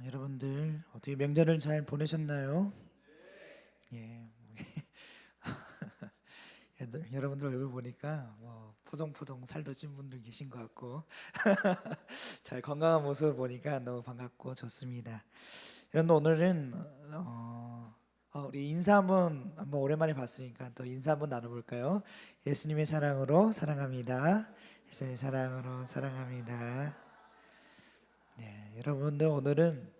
여러분들 어떻게 명절을 잘 보내셨나요? 예. 여러분들 얼굴 보니까 포동포동 살도 찐 분들 계신 것 같고 잘 건강한 모습을 보니까 너무 반갑고 좋습니다. 여러분 오늘은 우리 인사 한번 오랜만에 봤으니까 또 인사 한번 나눠볼까요? 예수님의 사랑으로 사랑합니다. 예수님의 사랑으로 사랑합니다. 네, 여러분들 오늘은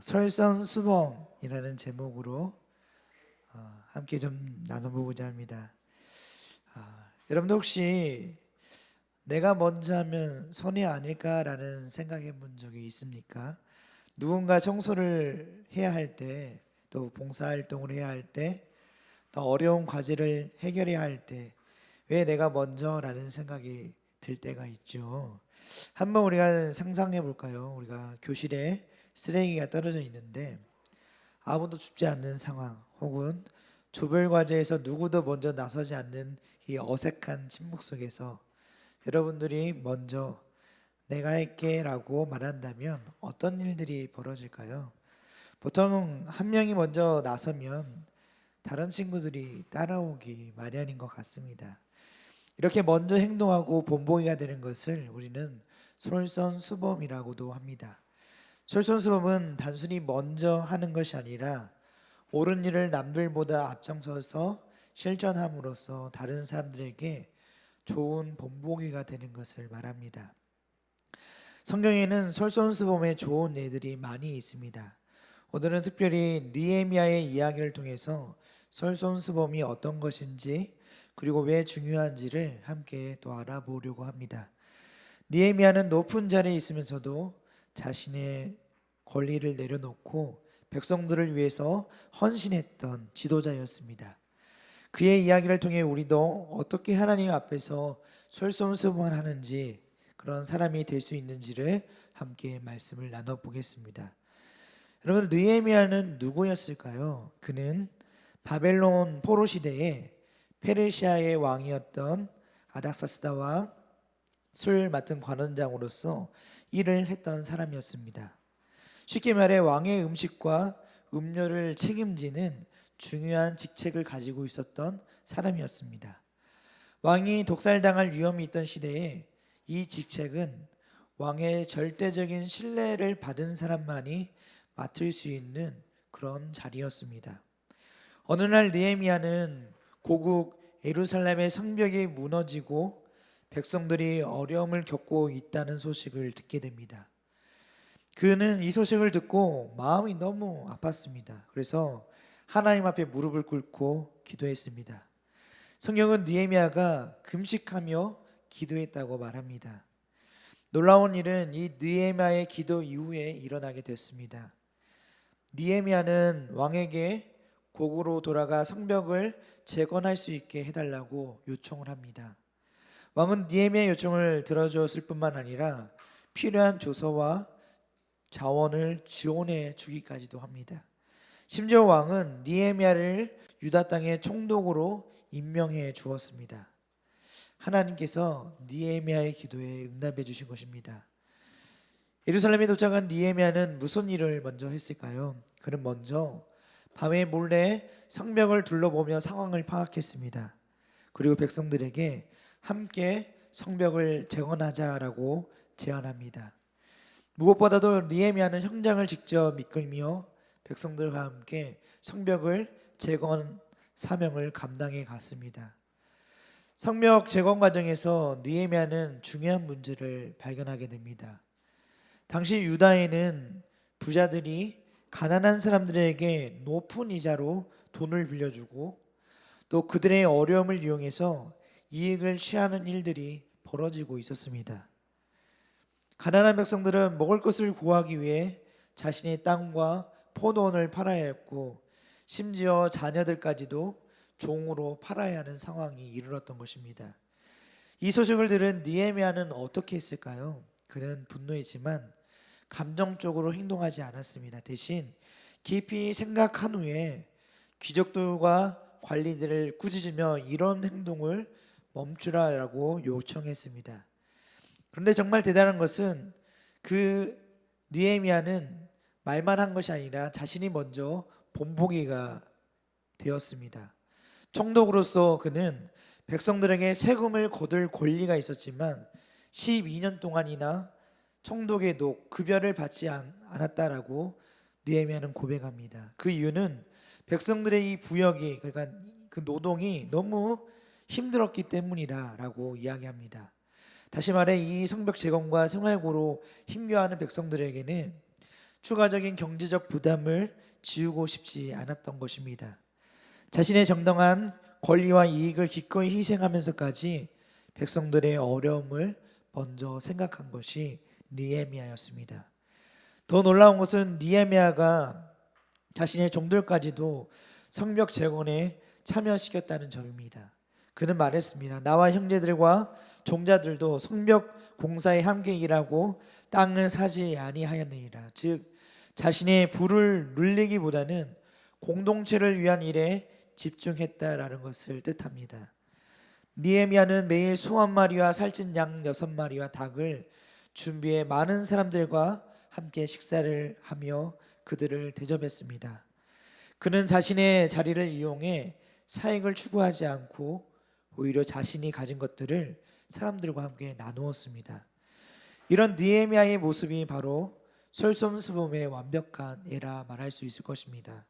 설선수범이라는 제목으로 함께 좀 나눠보고자 합니다. 여러분들 혹시 내가 먼저 하면 손해 아닐까라는 생각해 본 적이 있습니까? 누군가 청소를 해야 할 때, 또 봉사활동을 해야 할 때, 또 어려운 과제를 해결해야 할 때, 왜 내가 먼저라는 생각이 들 때가 있죠. 한번 우리가 상상해 볼까요? 우리가 교실에 쓰레기가 떨어져 있는데 아무도 줍지 않는 상황, 혹은 조별 과제에서 누구도 먼저 나서지 않는 이 어색한 침묵 속에서 여러분들이 먼저 내가 할게 라고 말한다면 어떤 일들이 벌어질까요? 보통 한 명이 먼저 나서면 다른 친구들이 따라오기 마련인 것 같습니다. 이렇게 먼저 행동하고 본보기가 되는 것을 우리는 솔선수범이라고도 합니다. 솔선수범은 단순히 먼저 하는 것이 아니라 옳은 일을 남들보다 앞장서서 실천함으로써 다른 사람들에게 좋은 본보기가 되는 것을 말합니다. 성경에는 솔선수범의 좋은 예들이 많이 있습니다. 오늘은 특별히 느헤미야의 이야기를 통해서 솔선수범이 어떤 것인지, 그리고 왜 중요한지를 함께 또 알아보려고 합니다. 느헤미야는 높은 자리에 있으면서도 자신의 권리를 내려놓고 백성들을 위해서 헌신했던 지도자였습니다. 그의 이야기를 통해 우리도 어떻게 하나님 앞에서 솔선수범하는지, 그런 사람이 될 수 있는지를 함께 말씀을 나눠보겠습니다. 여러분, 느헤미야는 누구였을까요? 그는 바벨론 포로 시대에 페르시아의 왕이었던 아닥사스다와 술 맡은 관원장으로서 일을 했던 사람이었습니다. 쉽게 말해 왕의 음식과 음료를 책임지는 중요한 직책을 가지고 있었던 사람이었습니다. 왕이 독살당할 위험이 있던 시대에 이 직책은 왕의 절대적인 신뢰를 받은 사람만이 맡을 수 있는 그런 자리였습니다. 어느 날 느헤미야는 고국 예루살렘의 성벽이 무너지고 백성들이 어려움을 겪고 있다는 소식을 듣게 됩니다. 그는 이 소식을 듣고 마음이 너무 아팠습니다. 그래서 하나님 앞에 무릎을 꿇고 기도했습니다. 성경은 느헤미야가 금식하며 기도했다고 말합니다. 놀라운 일은 이 느헤미야의 기도 이후에 일어나게 됐습니다. 느헤미야는 왕에게 고국으로 돌아가 성벽을 재건할 수 있게 해달라고 요청을 합니다. 왕은 느헤미야의 요청을 들어주었을 뿐만 아니라 필요한 조서와 자원을 지원해 주기까지도 합니다. 심지어 왕은 느헤미야를 유다 땅의 총독으로 임명해 주었습니다. 하나님께서 느헤미야의 기도에 응답해 주신 것입니다. 예루살렘에 도착한 느헤미야는 무슨 일을 먼저 했을까요? 그는 먼저 밤에 몰래 성벽을 둘러보며 상황을 파악했습니다. 그리고 백성들에게 함께 성벽을 재건하자라고 제안합니다. 무엇보다도 느헤미야는 현장을 직접 이끌며 백성들과 함께 성벽을 재건 사명을 감당해 갔습니다. 성벽 재건 과정에서 느헤미야는 중요한 문제를 발견하게 됩니다. 당시 유다에는 부자들이 가난한 사람들에게 높은 이자로 돈을 빌려주고 또 그들의 어려움을 이용해서 이익을 취하는 일들이 벌어지고 있었습니다. 가난한 백성들은 먹을 것을 구하기 위해 자신의 땅과 포도원을 팔아야 했고, 심지어 자녀들까지도 종으로 팔아야 하는 상황이 이르렀던 것입니다. 이 소식을 들은 느헤미야는 어떻게 했을까요? 그는 분노했지만 감정적으로 행동하지 않았습니다. 대신 깊이 생각한 후에 귀족들과 관리들을 꾸짖으며 이런 행동을 멈추라라고 요청했습니다. 그런데 정말 대단한 것은 그 느헤미야는 말만 한 것이 아니라 자신이 먼저 본보기가 되었습니다. 총독으로서 그는 백성들에게 세금을 거둘 권리가 있었지만 12년 동안이나 총독에도 급여를 받지 않았다라고 느헤미야는 고백합니다. 그 이유는 백성들의 이 부역이, 그러니까 그 노동이 너무 힘들었기 때문이라고 이야기합니다. 다시 말해 이 성벽 재건과 생활고로 힘겨워하는 백성들에게는 추가적인 경제적 부담을 지우고 싶지 않았던 것입니다. 자신의 정당한 권리와 이익을 기꺼이 희생하면서까지 백성들의 어려움을 먼저 생각한 것이 느헤미야였습니다. 더 놀라운 것은 느헤미야가 자신의 종들까지도 성벽 재건에 참여시켰다는 점입니다. 그는 말했습니다. 나와 형제들과 종자들도 성벽 공사에 함께 일하고 땅을 사지 아니하였느니라. 즉 자신의 부를 눌리기보다는 공동체를 위한 일에 집중했다라는 것을 뜻합니다. 느헤미야는 매일 소 한 마리와 살찐 양 6마리와 닭을 준비해 많은 사람들과 함께 식사를 하며 그들을 대접했습니다. 그는 자신의 자리를 이용해 사익을 추구하지 않고 오히려 자신이 가진 것들을 사람들과 함께 나누었습니다. 이런 느헤미야의 모습이 바로 솔선수범의 완벽한 예라 말할 수 있을 것입니다.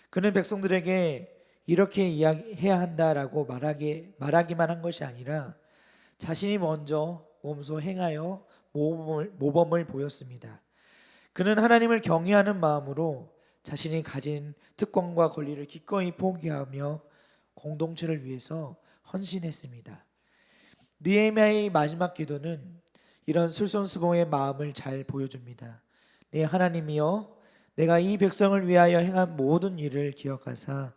그는 백성들에게 이렇게 이야기해야 한다라고 말하기만 한 것이 아니라 자신이 먼저 몸소 행하여 모범을 보였습니다. 그는 하나님을 경외하는 마음으로 자신이 가진 특권과 권리를 기꺼이 포기하며 공동체를 위해서 헌신했습니다. 느헤미야의 마지막 기도는 이런 솔선수범의 마음을 잘 보여줍니다. 내 하나님이여, 내가 이 백성을 위하여 행한 모든 일을 기억하사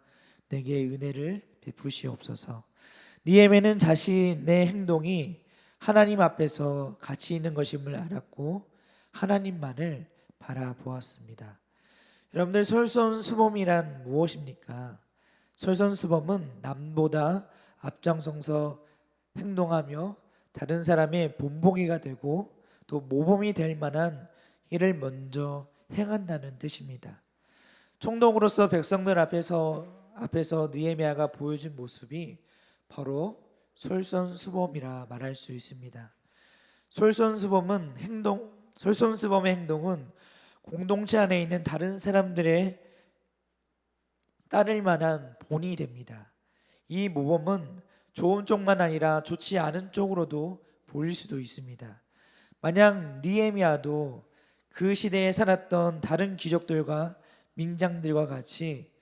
내게 은혜를 베푸시옵소서. 느헤미야는 자신의 행동이 하나님 앞에서 가치 있는 것임을 알았고 하나님만을 바라보았습니다. 여러분들, 솔선수범이란 무엇입니까? 솔선수범은 남보다 앞장서서 행동하며 다른 사람의 본보기가 되고 또 모범이 될 만한 일을 먼저 행한다는 뜻입니다. 총독으로서 백성들 앞에서 느헤미야가 보여준 모습이 바로 솔선수범이라 말할 수 있습니다. 솔선수범의 행동은 공동체 안에 있는 다른 사람들의 따를 만한 본이 됩니다. 이 모범은 좋은 쪽만 아니라 좋지 않은 쪽으로도 보일 수도 있습니다. 만약 느헤미야도 그 시대에 살았던 다른 귀족들과 민장들과 같이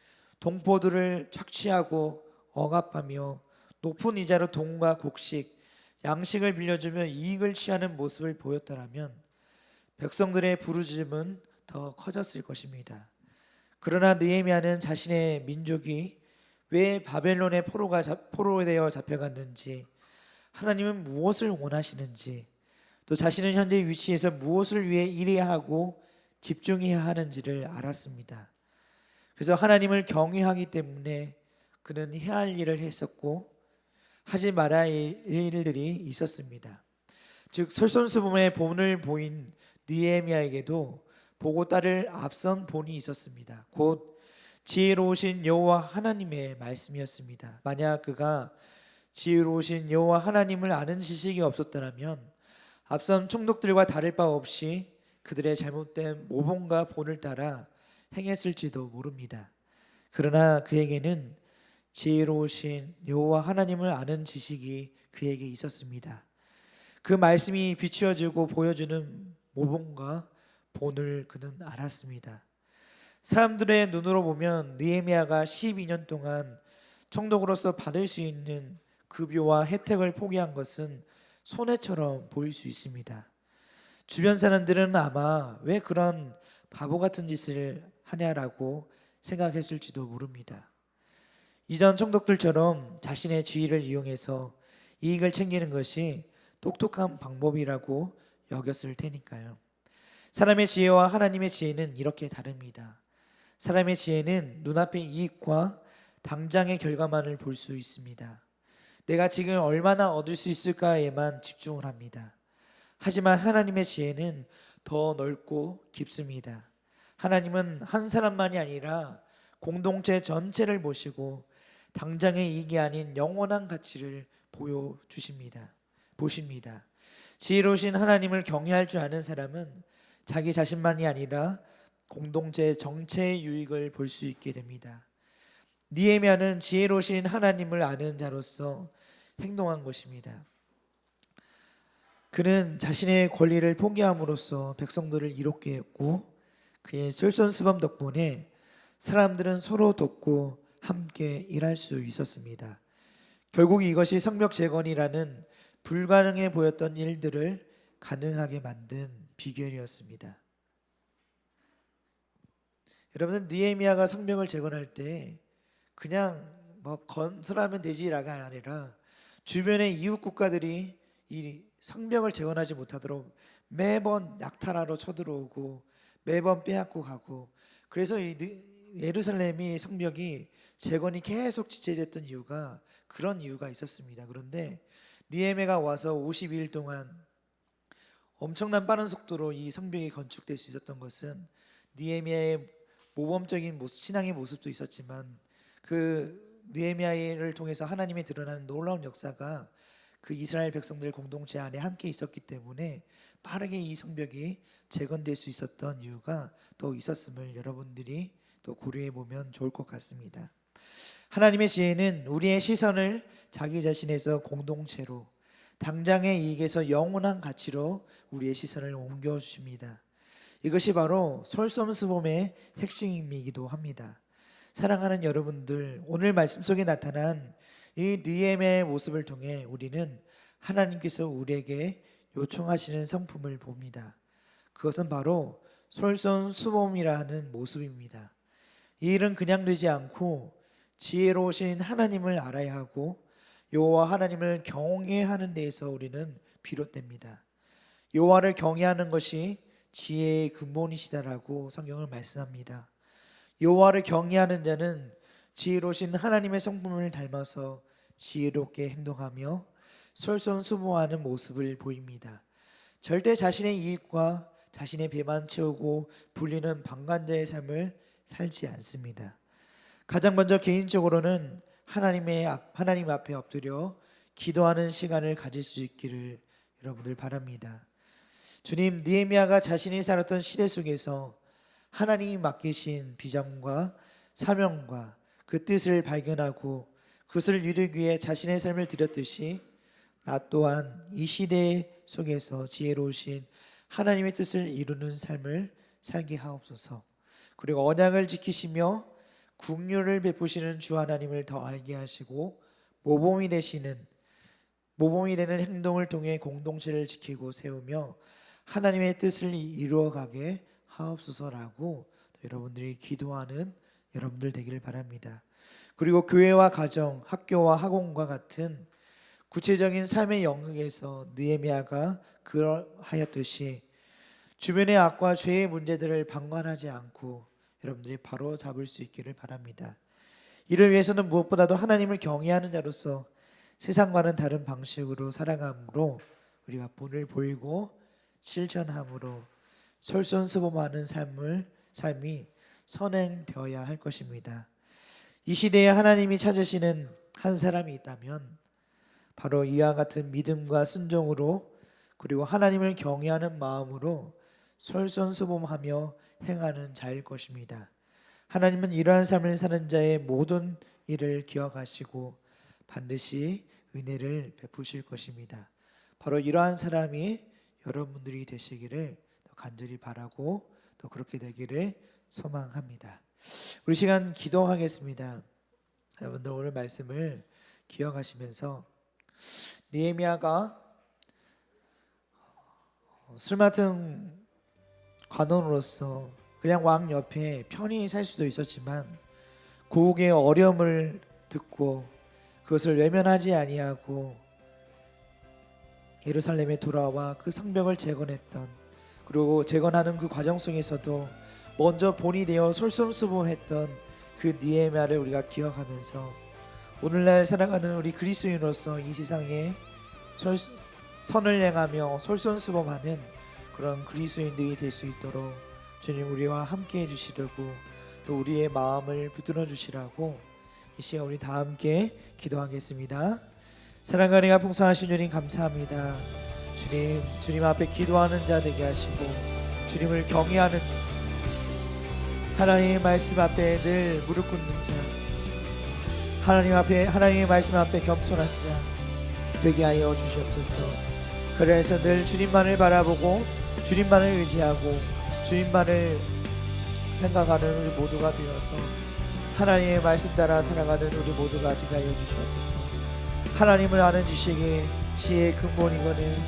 동포들을 착취하고 억압하며 높은 이자로 돈과 곡식, 양식을 빌려주며 이익을 취하는 모습을 보였더라면 백성들의 부르짖음은 더 커졌을 것입니다. 그러나 느헤미야는 자신의 민족이 왜 바벨론의 포로되어 잡혀갔는지, 하나님은 무엇을 원하시는지, 또 자신은 현재 위치에서 무엇을 위해 일해야 하고 집중해야 하는지를 알았습니다. 그래서 하나님을 경외하기 때문에 그는 해야 할 일을 했었고 하지 말아야 할 일들이 있었습니다. 즉 솔선수범의 본을 보인 느헤미야에게도 보고 따를 앞선 본이 있었습니다. 곧 지혜로우신 여호와 하나님의 말씀이었습니다. 만약 그가 지혜로우신 여호와 하나님을 아는 지식이 없었더라면 앞선 총독들과 다를 바 없이 그들의 잘못된 모범과 본을 따라 행했을지도 모릅니다. 그러나 그에게는 지혜로우신 여호와 하나님을 아는 지식이 그에게 있었습니다. 그 말씀이 비추어지고 보여주는 모범과 본을 그는 알았습니다. 사람들의 눈으로 보면 느헤미야가 12년 동안 총독으로서 받을 수 있는 급여와 혜택을 포기한 것은 손해처럼 보일 수 있습니다. 주변 사람들은 아마 왜 그런 바보 같은 짓을 하냐라고 생각했을지도 모릅니다. 이전 총독들처럼 자신의 지위를 이용해서 이익을 챙기는 것이 똑똑한 방법이라고 여겼을 테니까요. 사람의 지혜와 하나님의 지혜는 이렇게 다릅니다. 사람의 지혜는 눈앞의 이익과 당장의 결과만을 볼 수 있습니다. 내가 지금 얼마나 얻을 수 있을까에만 집중을 합니다. 하지만 하나님의 지혜는 더 넓고 깊습니다. 하나님은 한 사람만이 아니라 공동체 전체를 보시고 당장의 이익이 아닌 영원한 가치를 보십니다. 지혜로우신 하나님을 경외할 줄 아는 사람은 자기 자신만이 아니라 공동체 전체의 유익을 볼 수 있게 됩니다. 느헤미야는 지혜로우신 하나님을 아는 자로서 행동한 것입니다. 그는 자신의 권리를 포기함으로써 백성들을 이롭게 했고, 그의 솔선수범 덕분에 사람들은 서로 돕고 함께 일할 수 있었습니다. 결국 이것이 성벽 재건이라는 불가능해 보였던 일들을 가능하게 만든 비결이었습니다. 여러분은 느헤미야가 성벽을 재건할 때 그냥 건설하면 되지라가 아니라 주변의 이웃 국가들이 이 성벽을 재건하지 못하도록 매번 약탈하러 쳐들어오고 매번 빼앗고 가고, 그래서 이 예루살렘이 성벽이 재건이 계속 지체됐던 이유가 그런 이유가 있었습니다. 그런데 느헤미야가 와서 52일 동안 엄청난 빠른 속도로 이 성벽이 건축될 수 있었던 것은 느헤미야의 모범적인 모습, 신앙의 모습도 있었지만 그 느헤미야를 통해서 하나님이 드러나는 놀라운 역사가 그 이스라엘 백성들 공동체 안에 함께 있었기 때문에 빠르게 이 성벽이 재건될 수 있었던 이유가 또 있었음을 여러분들이 또 고려해 보면 좋을 것 같습니다. 하나님의 지혜는 우리의 시선을 자기 자신에서 공동체로, 당장의 이익에서 영원한 가치로 우리의 시선을 옮겨 주십니다. 이것이 바로 솔선수범의 핵심이기도 합니다. 사랑하는 여러분들, 오늘 말씀 속에 나타난 이 느헤미야의 모습을 통해 우리는 하나님께서 우리에게 요청하시는 성품을 봅니다. 그것은 바로 솔선수범이라 하는 모습입니다. 이 일은 그냥 되지 않고 지혜로우신 하나님을 알아야 하고 여호와 하나님을 경외하는 데에서 우리는 비롯됩니다. 여호와를 경외하는 것이 지혜의 근본이시다라고 성경을 말씀합니다. 여호와를 경외하는 자는 지혜로우신 하나님의 성품을 닮아서 지혜롭게 행동하며 솔선수범하는 모습을 보입니다. 절대 자신의 이익과 자신의 배만 채우고 불리는 방관자의 삶을 살지 않습니다. 가장 먼저 개인적으로는 하나님 앞에 엎드려 기도하는 시간을 가질 수 있기를 여러분들 바랍니다. 주님, 느헤미야가 자신이 살았던 시대 속에서 하나님이 맡기신 비전과 사명과 그 뜻을 발견하고 그것을 이루기 위해 자신의 삶을 드렸듯이 나 또한 이 시대 속에서 지혜로우신 하나님의 뜻을 이루는 삶을 살게 하옵소서. 그리고 언약을 지키시며 긍휼을 베푸시는 주 하나님을 더 알게 하시고 모범이 되는 행동을 통해 공동체를 지키고 세우며 하나님의 뜻을 이루어가게 하옵소서라고 여러분들이 기도하는 여러분들 되기를 바랍니다. 그리고 교회와 가정, 학교와 학원과 같은 구체적인 삶의 영역에서 느헤미야가 그러하였듯이 주변의 악과 죄의 문제들을 방관하지 않고 여러분들이 바로 잡을 수 있기를 바랍니다. 이를 위해서는 무엇보다도 하나님을 경외하는 자로서 세상과는 다른 방식으로 살아감으로 우리가 본을 보이고 실천함으로 솔선수범하는 삶이 선행되어야 할 것입니다. 이 시대에 하나님이 찾으시는 한 사람이 있다면 바로 이와 같은 믿음과 순종으로 그리고 하나님을 경외하는 마음으로 솔선수범하며 행하는 자일 것입니다. 하나님은 이러한 삶을 사는 자의 모든 일을 기억하시고 반드시 은혜를 베푸실 것입니다. 바로 이러한 사람이 여러분들이 되시기를 간절히 바라고 또 그렇게 되기를 소망합니다. 우리 시간 기도하겠습니다. 여러분들 오늘 말씀을 기억하시면서 느헤미야가 술 맡은 관원으로서 그냥 왕 옆에 편히 살 수도 있었지만 고국의 어려움을 듣고 그것을 외면하지 아니하고 예루살렘에 돌아와 그 성벽을 재건했던, 그리고 재건하는 그 과정 속에서도 먼저 본이 되어 솔선수범했던 그 느헤미야를 우리가 기억하면서 오늘날 살아가는 우리 그리스도인으로서 이 세상에 선을 행하며 솔선수범하는 그런 그리스도인들이 될 수 있도록 주님 우리와 함께 해주시려고 또 우리의 마음을 붙들어 주시라고 이 시간 우리 다 함께 기도하겠습니다. 사랑과 은혜가 풍성하신 주님 감사합니다. 주님 앞에 기도하는 자 되게 하시고 주님을 경외하는 자, 하나님의 말씀 앞에 늘 무릎 꿇는 자, 하나님의 말씀 앞에 겸손한 자 되게 하여 주시옵소서. 그래서 늘 주님만을 바라보고 주님만을 의지하고 주님만을 생각하는 우리 모두가 되어서 하나님의 말씀 따라 살아가는 우리 모두가 되게 하여 주시옵소서. 하나님을 아는 지혜의 근본이거늘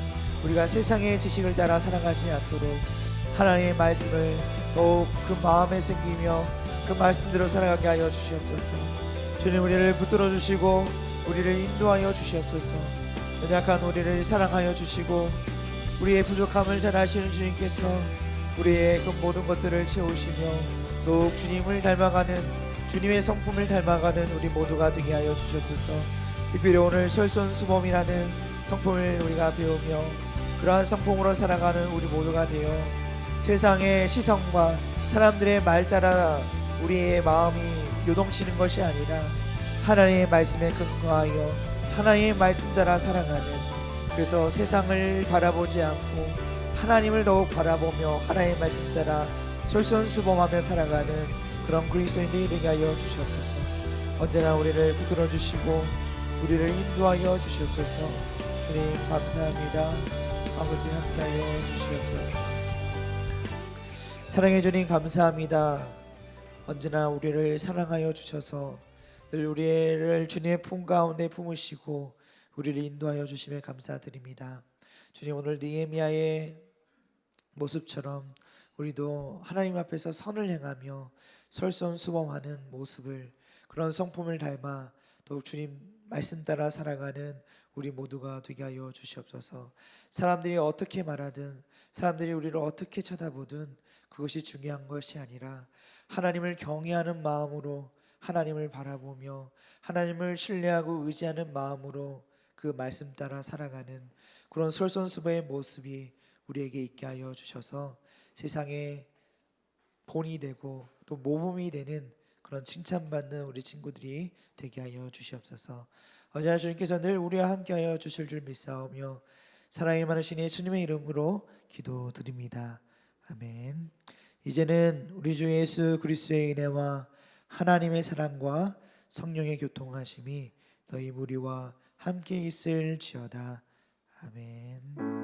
우리가 세상의 지식을 따라 살아가지 않도록 하나님의 말씀을 더욱 그 마음에 생기며 그 말씀대로 살아가게 하여 주시옵소서. 주님 우리를 붙들어 주시고 우리를 인도하여 주시옵소서. 연약한 우리를 사랑하여 주시고 우리의 부족함을 잘 아시는 주님께서 우리의 그 모든 것들을 채우시며 더욱 주님을 닮아가는 주님의 성품을 닮아가는 우리 모두가 되게 하여 주시옵소서. 특별히 오늘 솔선수범이라는 성품을 우리가 배우며 그러한 성품으로 살아가는 우리 모두가 되어 세상의 시선과 사람들의 말 따라 우리의 마음이 요동치는 것이 아니라 하나님의 말씀에 근거하여 하나님의 말씀 따라 살아가는, 그래서 세상을 바라보지 않고 하나님을 더욱 바라보며 하나님의 말씀 따라 솔선수범하며 살아가는 그런 그리스도인들이 되게 하여 주시옵소서. 언제나 우리를 붙들어 주시고 우리를 인도하여 주시옵소서. 주님 감사합니다. 아버지 함께하여 주시옵소서. 사랑해 주님 감사합니다. 언제나 우리를 사랑하여 주셔서 늘 우리를 주님의 품 가운데 품으시고 우리를 인도하여 주심에 감사드립니다. 주님 오늘 느헤미야의 모습처럼 우리도 하나님 앞에서 선을 행하며 솔선수범하는 모습을, 그런 성품을 닮아 더욱 주님 말씀 따라 살아가는 우리 모두가 되게 하여 주시옵소서. 사람들이 어떻게 말하든 사람들이 우리를 어떻게 쳐다보든 그것이 중요한 것이 아니라 하나님을 경외하는 마음으로 하나님을 바라보며 하나님을 신뢰하고 의지하는 마음으로 그 말씀 따라 살아가는 그런 솔선수범의 모습이 우리에게 있게 하여 주셔서 세상에 본이 되고 또 모범이 되는 그런 칭찬받는 우리 친구들이 되게 하여 주시옵소서. 언제나 주님께서 늘 우리와 함께하여 주실 줄 믿사오며 사랑이 많으신 예수님의 이름으로 기도드립니다. 아멘. 이제는 우리 주 예수 그리스도의 은혜와 하나님의 사랑과 성령의 교통하심이 너희 무리와 함께 있을지어다. 아멘.